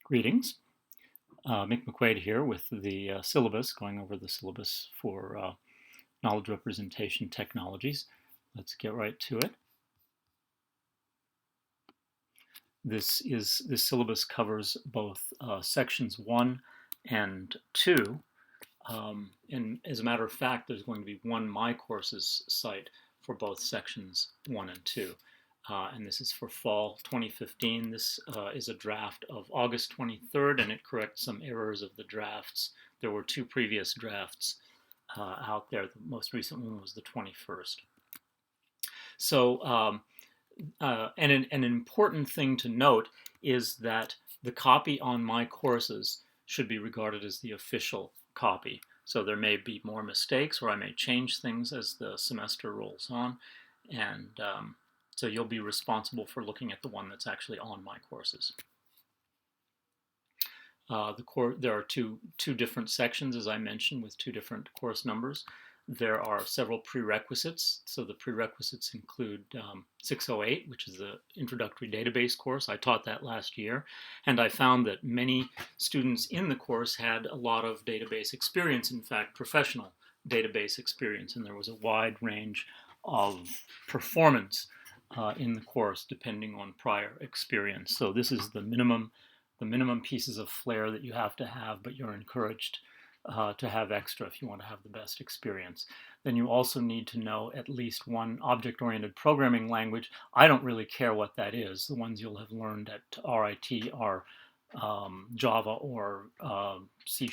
Greetings. Mick McQuaid here with the syllabus, going over the syllabus for knowledge representation technologies. Let's get right to it. This syllabus covers both sections 1 and 2. And as a matter of fact, there's going to be one My Courses site for both sections 1 and 2. And this is for fall 2015. This is a draft of August 23rd, and it corrects some errors of the drafts. There were two previous drafts out there. The most recent one was the 21st. So, and an important thing to note is that the copy on My Courses should be regarded as the official copy. So there may be more mistakes, or I may change things as the semester rolls on, and so you'll be responsible for looking at the one that's actually on My Courses. There are two different sections, as I mentioned, with two different course numbers. There are several prerequisites. So the prerequisites include 608, which is the introductory database course. I taught that last year, and I found that many students in the course had a lot of database experience, in fact, professional database experience, and there was a wide range of performance in the course depending on prior experience. So this is the minimum pieces of flair that you have to have, but you're encouraged to have extra if you want to have the best experience. Then you also need to know at least one object-oriented programming language. I don't really care what that is. The ones you'll have learned at RIT are Java or C#,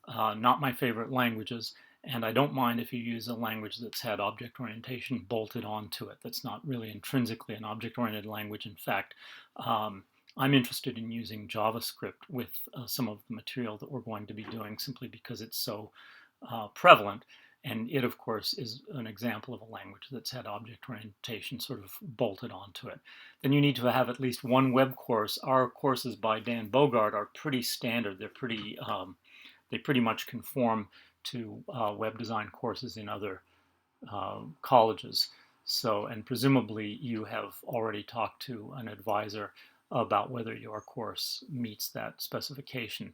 not my favorite languages. And I don't mind if you use a language that's had object orientation bolted onto it. That's not really intrinsically an object-oriented language. In fact, I'm interested in using JavaScript with some of the material that we're going to be doing simply because it's so prevalent. And it, of course, is an example of a language that's had object orientation sort of bolted onto it. Then you need to have at least one web course. Our courses by Dan Bogart are pretty standard. They're they pretty much conform to web design courses in other colleges. So, and presumably you have already talked to an advisor about whether your course meets that specification.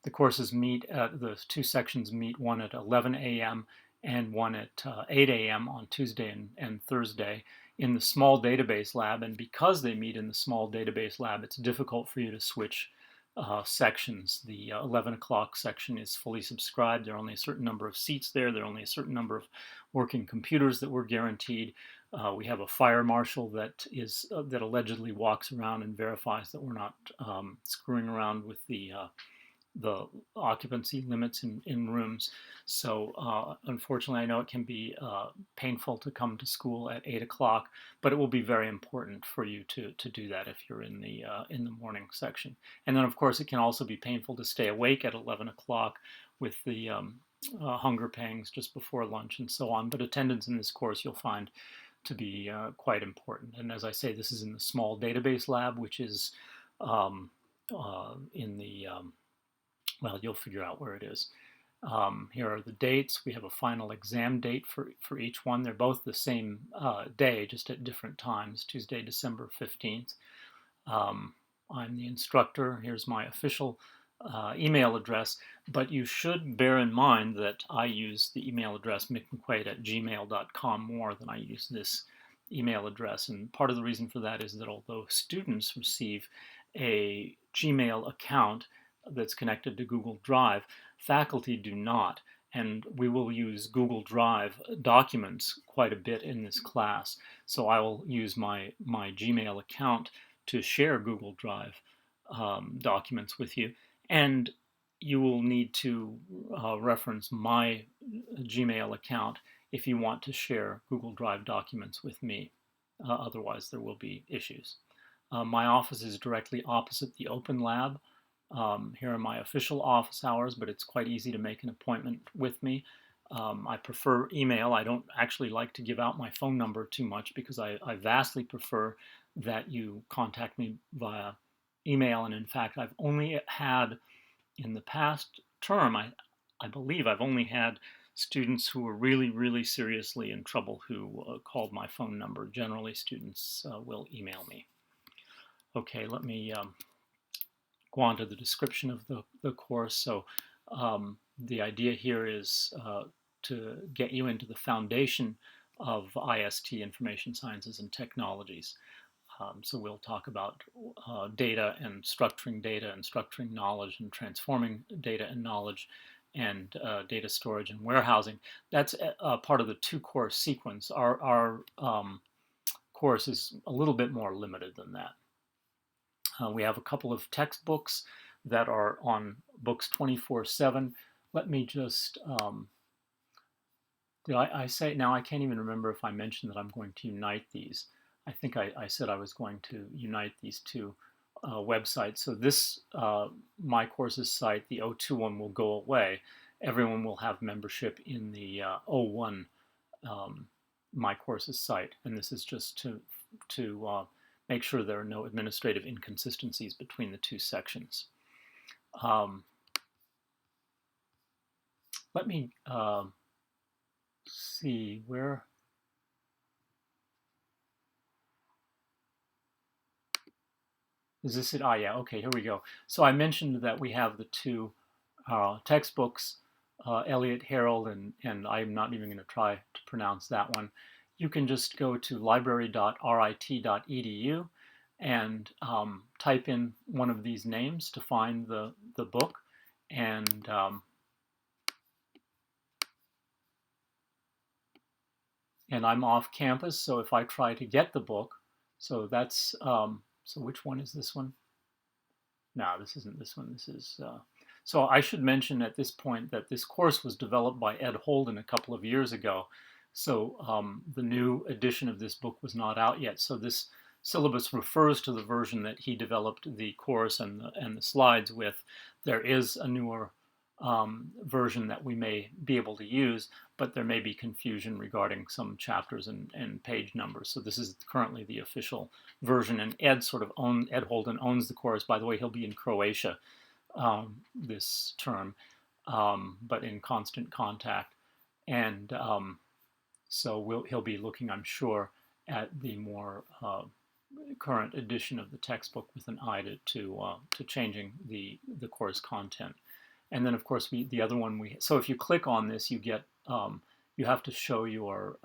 The courses the two sections meet, one at 11 a.m. and one at 8 a.m. on Tuesday and Thursday in the small database lab. And because they meet in the small database lab, it's difficult for you to switch sections. The 11 o'clock section is fully subscribed. There are only a certain number of seats there. There are only a certain number of working computers that we're guaranteed. We have a fire marshal that allegedly walks around and verifies that we're not screwing around with the occupancy limits in rooms. So unfortunately, I know it can be painful to come to school at 8 o'clock, but it will be very important for you to do that if you're in the morning section. And then, of course, it can also be painful to stay awake at 11 o'clock with the hunger pangs just before lunch and so on. But attendance in this course you'll find to be quite important. And as I say, this is in the small database lab, which is in the well, you'll figure out where it is. Here are the dates. We have a final exam date for each one. They're both the same day, just at different times, Tuesday, December 15th. I'm the instructor. Here's my official email address, but you should bear in mind that I use the email address mickmcquaid@gmail.com more than I use this email address. And part of the reason for that is that although students receive a Gmail account that's connected to Google Drive, faculty do not. And we will use Google Drive documents quite a bit in this class. So I will use my Gmail account to share Google Drive documents with you. And you will need to reference my Gmail account if you want to share Google Drive documents with me. Otherwise, there will be issues. My office is directly opposite the Open Lab. Here are my official office hours, but it's quite easy to make an appointment with me. I prefer email. I don't actually like to give out my phone number too much because I vastly prefer that you contact me via email. And in fact, I've only had, in the past term, I believe I've only had students who were really, really seriously in trouble who called my phone number. Generally, students will email me. Okay, let me go on to the description of the course. So the idea here is to get you into the foundation of IST, Information Sciences and Technologies. So we'll talk about data and structuring knowledge and transforming data and knowledge, and data storage and warehousing. That's part of the two-course sequence. Our course is a little bit more limited than that. We have a couple of textbooks that are on books 24/7. Let me just, did I say, now I can't even remember if I mentioned that I'm going to unite these. I think I said I was going to unite these two websites. So this, My Courses site, the 02 one will go away. Everyone will have membership in the 01 My Courses site. And this is just to make sure there are no administrative inconsistencies between the two sections. Let me see where. Is this it? Ah, yeah, okay, here we go. So I mentioned that we have the two textbooks, Elliott Herald, and I'm not even going to try to pronounce that one. You can just go to library.rit.edu and type in one of these names to find the book. And I'm off campus, so if I try to get the book, so that's, so which one is this one? No, this isn't this one. This is, so I should mention at this point that this course was developed by Ed Holden a couple of years ago. So the new edition of this book was not out yet. So this syllabus refers to the version that he developed the course and the slides with. There is a newer version that we may be able to use, but there may be confusion regarding some chapters and page numbers. So this is currently the official version, and Ed Holden owns the course. By the way, he'll be in Croatia this term, but in constant contact, and so he'll be looking, I'm sure, at the more current edition of the textbook with an eye to changing the course content. And then, of course, the other one so if you click on this, you get you have to show your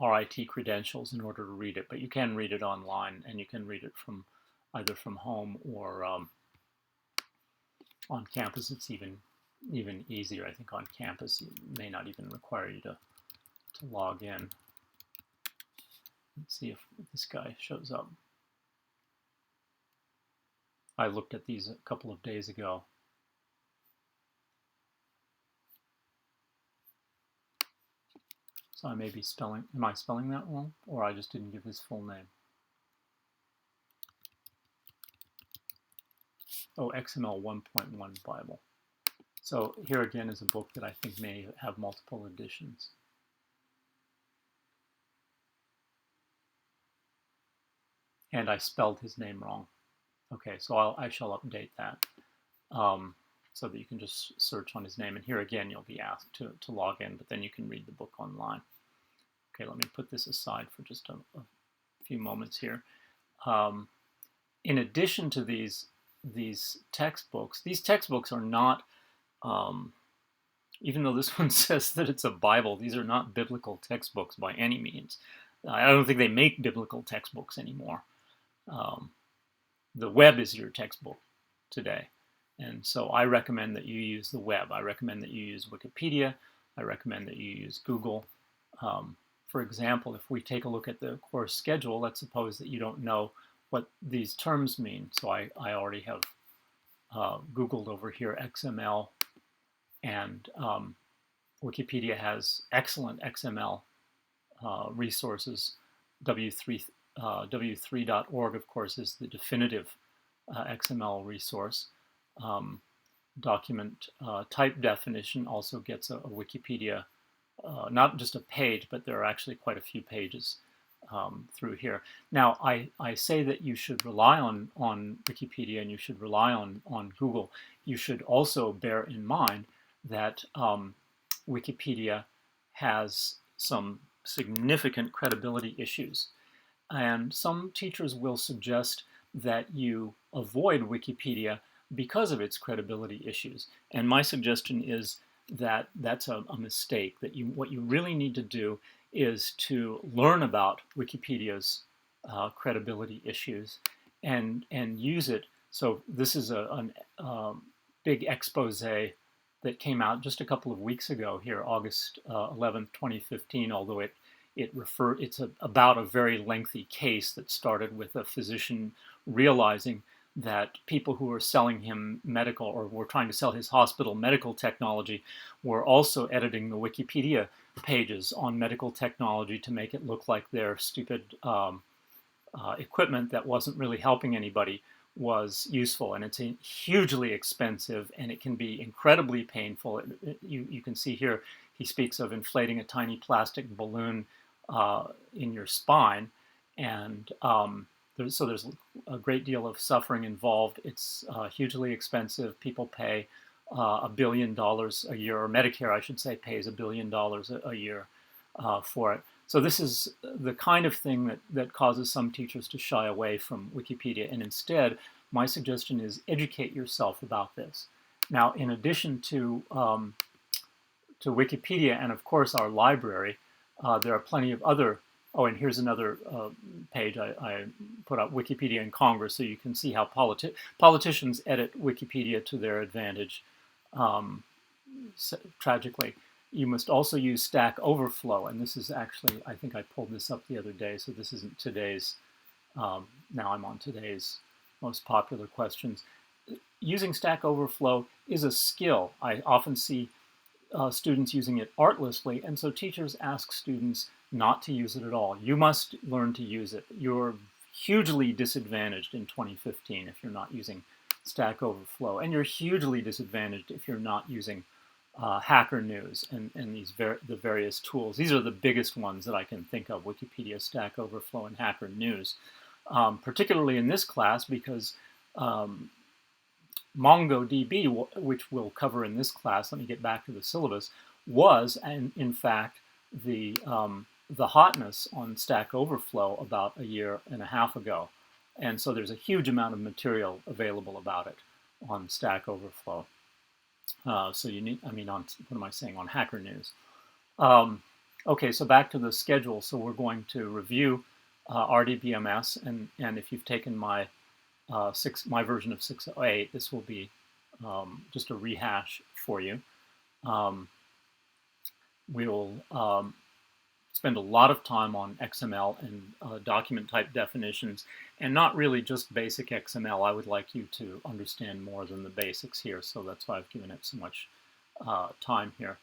RIT credentials in order to read it, but you can read it online, and you can read it from either from home or on campus. It's even easier. I think on campus it may not even require you to log in. Let's see if this guy shows up. I looked at these a couple of days ago. So I may be am I spelling that wrong? Or I just didn't give his full name. Oh, XML 1.1 Bible. So here again is a book that I think may have multiple editions. And I spelled his name wrong. Okay, so I shall update that so that you can just search on his name. And here again, you'll be asked to log in, but then you can read the book online. Okay, let me put this aside for just a few moments here. In addition to these textbooks are not, even though this one says that it's a Bible, these are not biblical textbooks by any means. I don't think they make biblical textbooks anymore. The web is your textbook today. And so I recommend that you use the web. I recommend that you use Wikipedia. I recommend that you use Google. For example, if we take a look at the course schedule, let's suppose that you don't know what these terms mean. So I already have Googled over here XML, and Wikipedia has excellent XML resources. W3.org, of course, is the definitive XML resource. Document type definition also gets a Wikipedia, not just a page, but there are actually quite a few pages through here. Now, I say that you should rely on Wikipedia and you should rely on Google. You should also bear in mind that Wikipedia has some significant credibility issues. And some teachers will suggest that you avoid Wikipedia because of its credibility issues. And my suggestion is that that's a mistake, that what you really need to do is to learn about Wikipedia's credibility issues and use it. So this is a big expose that came out just a couple of weeks ago here, August 11th, 2015, although it's about a very lengthy case that started with a physician realizing that people who were selling him medical, or were trying to sell his hospital medical technology, were also editing the Wikipedia pages on medical technology to make it look like their stupid equipment that wasn't really helping anybody was useful. And it's hugely expensive, and it can be incredibly painful. You can see here he speaks of inflating a tiny plastic balloon in your spine, and there's a great deal of suffering involved. It's hugely expensive. People pay $1 billion a year, or Medicare, I should say, pays $1 billion a year for it. So this is the kind of thing that causes some teachers to shy away from Wikipedia. And instead, my suggestion is educate yourself about this. Now, in addition to Wikipedia and, of course, our library, there are plenty of other. Oh, and here's another page. I put up Wikipedia in Congress, so you can see how politicians edit Wikipedia to their advantage, tragically. You must also use Stack Overflow, and this is actually, I think I pulled this up the other day, so this isn't today's. Now I'm on today's most popular questions. Using Stack Overflow is a skill. I often see students using it artlessly, and so teachers ask students not to use it at all. You must learn to use it. You're hugely disadvantaged in 2015 if you're not using Stack Overflow, and you're hugely disadvantaged if you're not using Hacker News and the various tools. These are the biggest ones that I can think of: Wikipedia, Stack Overflow, and Hacker News. Particularly in this class, because MongoDB, which we'll cover in this class, let me get back to the syllabus, was, and in fact, the hotness on Stack Overflow about a year and a half ago. And so there's a huge amount of material available about it on Stack Overflow. So you need, what am I saying, on Hacker News. Okay, so back to the schedule. So we're going to review RDBMS, and if you've taken my version of 608, this will be just a rehash for you. We'll spend a lot of time on XML and document type definitions, and not really just basic XML. I would like you to understand more than the basics here, so that's why I've given it so much time here.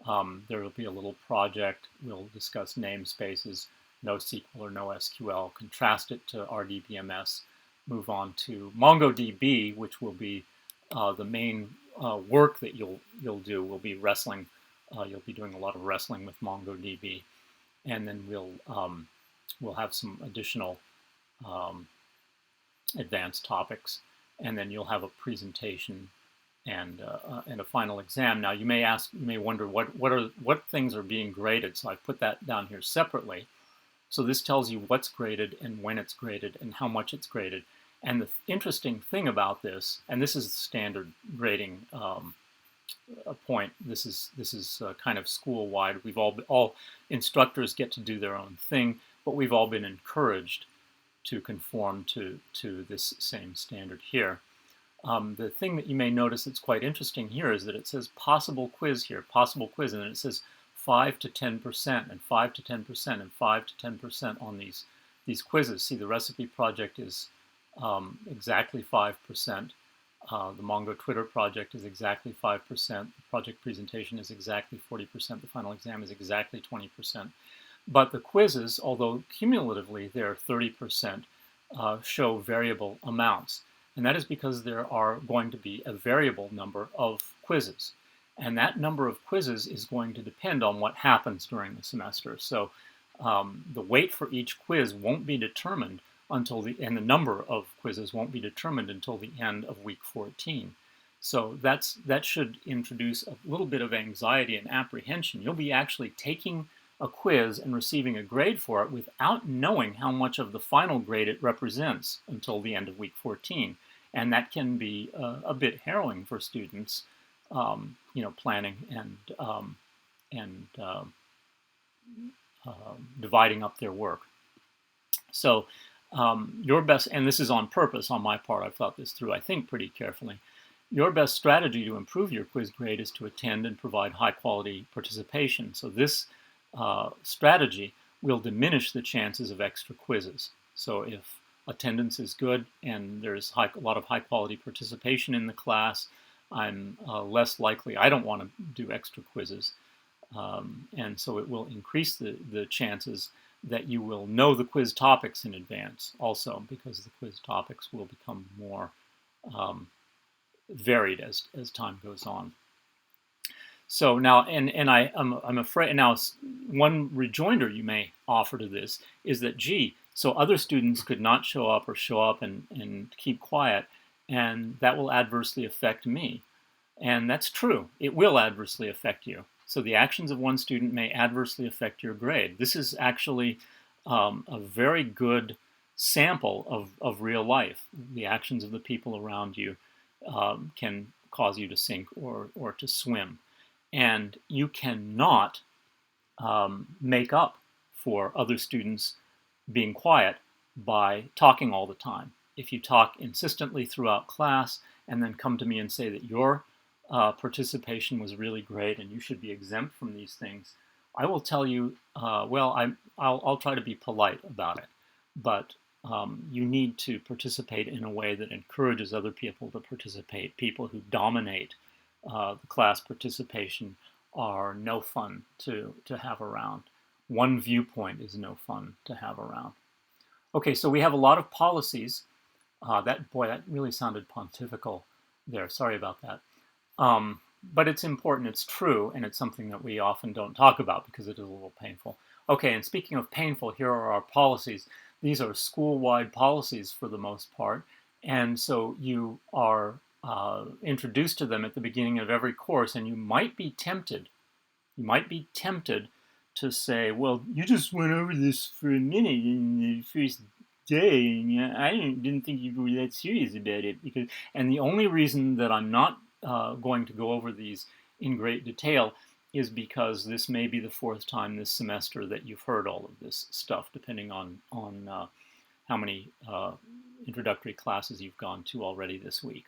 There will be a little project. We'll discuss namespaces, NoSQL or NoSQL, contrast it to RDBMS, move on to MongoDB, which will be the main work that you'll do. We'll be wrestling. You'll be doing a lot of wrestling with MongoDB, and then we'll have some additional advanced topics, and then you'll have a presentation and a final exam. Now you may wonder what things are being graded. So I've put that down here separately. So this tells you what's graded and when it's graded and how much it's graded. And the interesting thing about this, and this is the standard grading point. This is kind of school-wide. We've all instructors get to do their own thing, but we've all been encouraged to conform to this same standard here. The thing that you may notice that's quite interesting here is that it says possible quiz here, possible quiz, and then it says 5 to 10% and 5 to 10% and 5 to 10% on these quizzes. See, the recipe project is exactly 5%. The Mongo Twitter project is exactly 5%. The project presentation is exactly 40%. The final exam is exactly 20%. But the quizzes, although cumulatively they're 30%, show variable amounts. And that is because there are going to be a variable number of quizzes. And that number of quizzes is going to depend on what happens during the semester. So the weight for each quiz won't be determined until and the number of quizzes won't be determined until the end of week 14. So that should introduce a little bit of anxiety and apprehension. You'll be actually taking a quiz and receiving a grade for it without knowing how much of the final grade it represents until the end of week 14. And that can be a bit harrowing for students, planning and dividing up their work. So your best, and this is on purpose on my part, I've thought this through, I think, pretty carefully. Your best strategy to improve your quiz grade is to attend and provide high-quality participation. So this strategy will diminish the chances of extra quizzes. So if attendance is good and there's a lot of high-quality participation in the class, I'm less likely, I don't want to do extra quizzes. And so it will increase the chances that you will know the quiz topics in advance also, because the quiz topics will become more varied as time goes on. So now, I'm afraid, now one rejoinder you may offer to this is that, gee, so other students could not show up or show up and keep quiet, and that will adversely affect me. And that's true. It will adversely affect you. So the actions of one student may adversely affect your grade. This is actually a very good sample of real life. The actions of the people around you can cause you to sink or to swim. And you cannot make up for other students being quiet by talking all the time. If you talk insistently throughout class and then come to me and say that your participation was really great and you should be exempt from these things, I will tell you, I'll try to be polite about it, but you need to participate in a way that encourages other people to participate. People who dominate the class participation are no fun to have around. One viewpoint is no fun to have around. Okay, so we have a lot of policies. That really sounded pontifical there. Sorry about that. But it's important, it's true, and it's something that we often don't talk about because it is a little painful. Okay, and speaking of painful, here are our policies. These are school-wide policies for the most part, and so you are introduced to them at the beginning of every course, and you might be tempted to say, well, you just went over this for a minute in the first day, and I didn't think you were that serious about it. And the only reason that I'm not going to go over these in great detail is because this may be the fourth time this semester that you've heard all of this stuff, depending on how many introductory classes you've gone to already this week.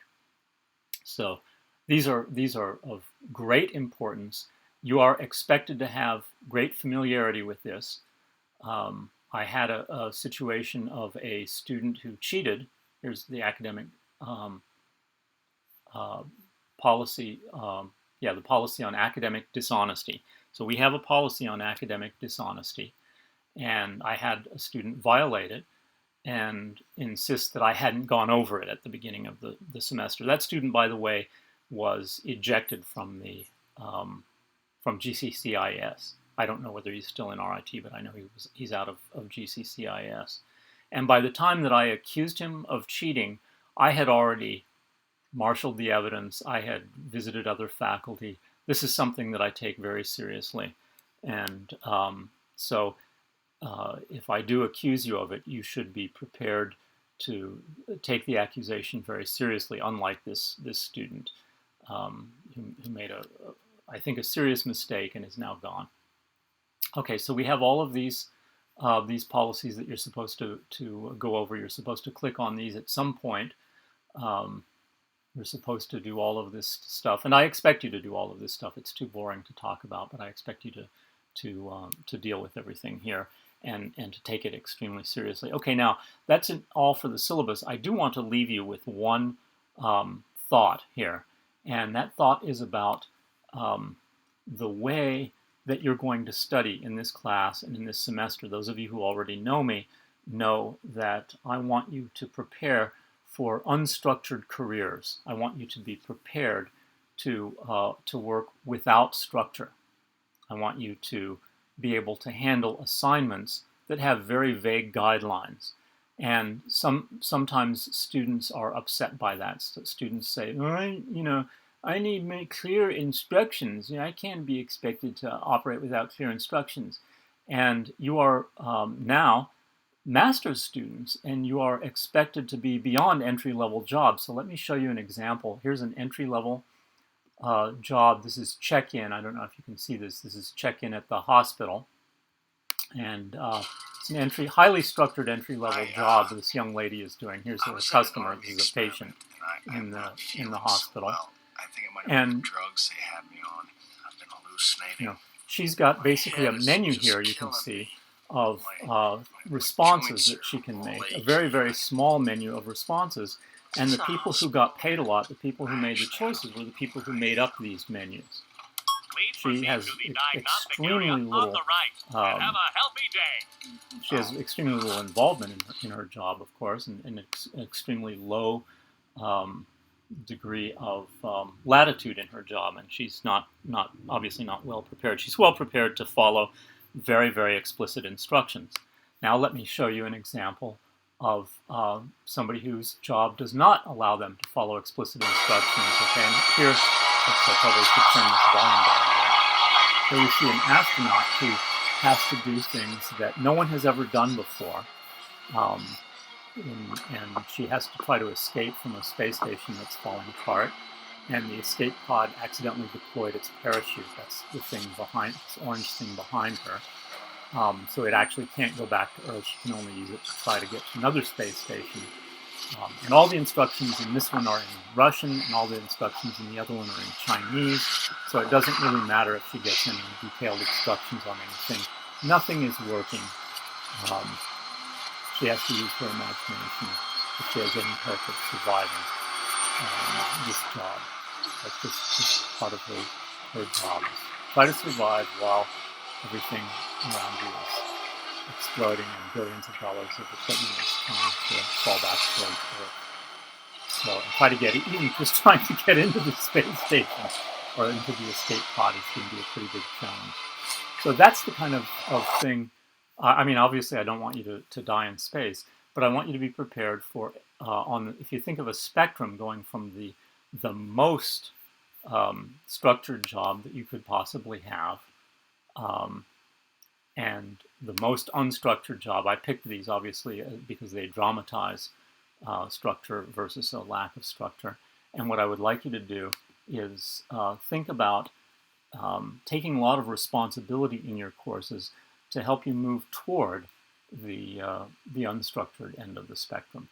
So these are of great importance. You are expected to have great familiarity with this. I had a situation of a student who cheated. Here's the academic policy, the policy on academic dishonesty. So we have a policy on academic dishonesty, and I had a student violate it and insist that I hadn't gone over it at the beginning of the semester. That student, by the way, was ejected from the from GCCIS. I don't know whether he's still in RIT, but I know he's out of GCCIS. And by the time that I accused him of cheating, I had already marshaled the evidence. I had visited other faculty. This is something that I take very seriously. And so if I do accuse you of it, you should be prepared to take the accusation very seriously, unlike this student who made I think a serious mistake and is now gone. Okay, so we have all of these policies that you're supposed to go over. You're supposed to click on these at some point. You're supposed to do all of this stuff, and I expect you to do all of this stuff. It's too boring to talk about, but I expect you to deal with everything here and to take it extremely seriously. Okay, now that's all for the syllabus. I do want to leave you with one thought here, and that thought is about the way that you're going to study in this class and in this semester. Those of you who already know me know that I want you to prepare for unstructured careers. I want you to be prepared to work without structure. I want you to be able to handle assignments that have very vague guidelines. And sometimes students are upset by that. Students say, I need clear instructions. I can't be expected to operate without clear instructions. And you are now master's students, and you are expected to be beyond entry-level jobs. So let me show you an example. Here's an entry-level job. This is check-in. I don't know if you can see this. This is check-in at the hospital. And it's an highly structured entry-level job this young lady is doing. Here's a customer. This is a patient in the hospital. And she's got basically a menu here, you can see, of responses that she can make. A very, very small menu of responses. And the people who got paid a lot, the people who made the choices, were the people who made up these menus. She has extremely little. She has extremely little involvement in her job, of course, and an extremely low degree of latitude in her job, and she's obviously not well prepared. She's well prepared to follow very, very explicit instructions. Now let me show you an example of somebody whose job does not allow them to follow explicit instructions. Okay, and here, I probably should turn this volume down a bit. Here we see an astronaut who has to do things that no one has ever done before. And she has to try to escape from a space station that's falling apart. And the escape pod accidentally deployed its parachute. That's the thing behind, this orange thing behind her. So it actually can't go back to Earth. She can only use it to try to get to another space station. And all the instructions in this one are in Russian, and all the instructions in the other one are in Chinese. So it doesn't really matter if she gets any detailed instructions on anything. Nothing is working. She has to use her imagination if she has any hope of surviving this job. That's just part of her job. Try to survive while everything around you is exploding and billions of dollars of equipment is trying to fall back towards Earth. So try to get, even just trying to get into the space station or into the escape pod is going to be a pretty big challenge. So that's the kind of thing. I mean, obviously, I don't want you to die in space, but I want you to be prepared for, if you think of a spectrum going from the most structured job that you could possibly have, and the most unstructured job. I picked these, obviously, because they dramatize structure versus a lack of structure. And what I would like you to do is think about taking a lot of responsibility in your courses to help you move toward the unstructured end of the spectrum.